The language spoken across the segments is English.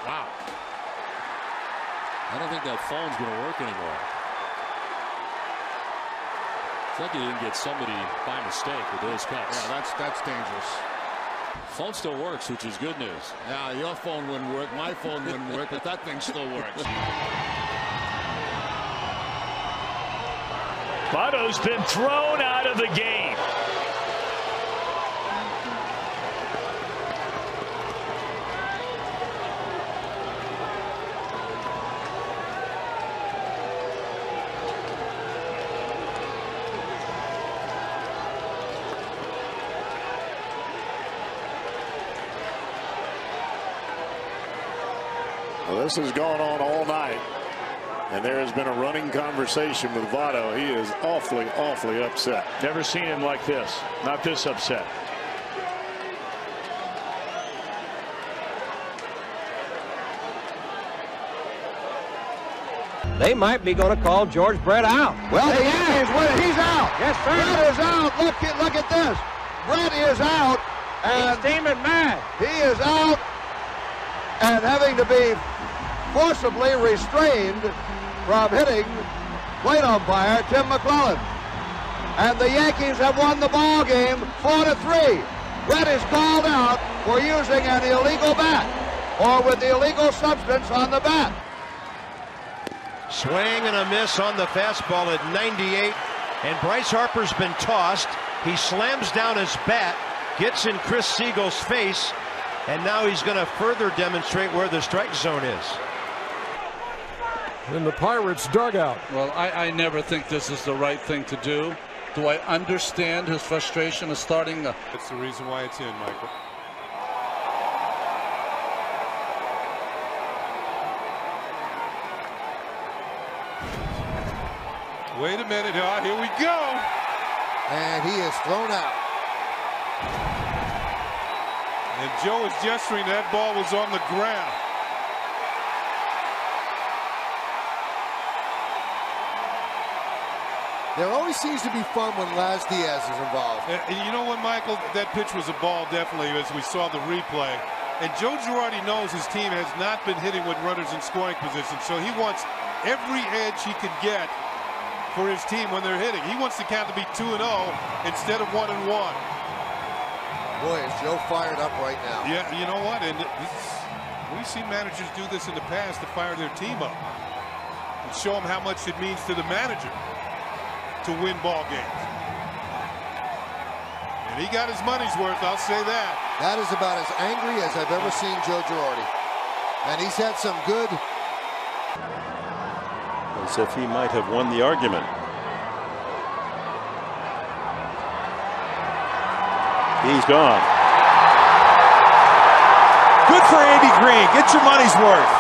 Wow. I don't think that phone's going to work anymore. It's like you didn't get somebody by mistake with those cuts. Yeah, that's dangerous. Phone still works, which is good news. Yeah, your phone wouldn't work. My phone wouldn't work, but that thing still works. Votto's been thrown out of the game. Well, this has gone on all night, and there has been a running conversation with Votto. He is awfully, awfully upset. Never seen him like this. Not this upset. They might be going to call George Brett out. Well, the Yankees win. He's out. Yes, sir. Brett is out. Look at this. Brett is out. And he's steaming mad. He is out and having to be forcibly restrained from hitting plate umpire Tim McClellan. And the Yankees have won the ball game 4-3. Brett is called out for using an illegal bat or with the illegal substance on the bat. Swing and a miss on the fastball at 98, and Bryce Harper's been tossed. He slams down his bat, gets in Chris Siegel's face, and now he's going to further demonstrate where the strike zone is. In the Pirates dugout. Well, I never think this is the right thing to do. Do I understand his frustration of starting? That's the reason why it's in, Michael. Wait a minute. Oh, here we go. And he is thrown out. And Joe is gesturing that ball was on the ground. There always seems to be fun when Laz Diaz is involved. And you know what, Michael? That pitch was a ball, definitely, as we saw the replay. And Joe Girardi knows his team has not been hitting with runners in scoring position, so he wants every edge he can get for his team when they're hitting. He wants the count to be 2-0 instead of 1-1. Boy, is Joe fired up right now. Yeah, you know what? And we've seen managers do this in the past to fire their team up and show them how much it means to the manager to win ball games. And he got his money's worth, I'll say that. That is about as angry as I've ever seen Joe Girardi. And he's had some good... As if he might have won the argument. He's gone. Good for Andy Green. Get your money's worth.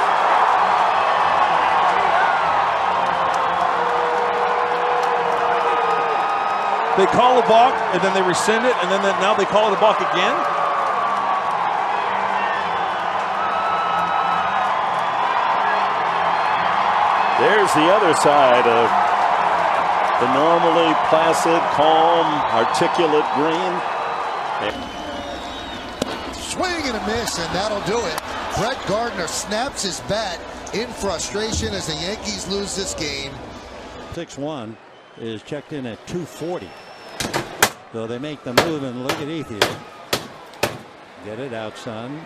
They call a balk, and then they rescind it, and then now they call it a balk again. There's the other side of the normally placid, calm, articulate Green. Swing and a miss, and that'll do it. Brett Gardner snaps his bat in frustration as the Yankees lose this game. 6-1 is checked in at 240. So they make the move, and look at Ethier. Get it out, son.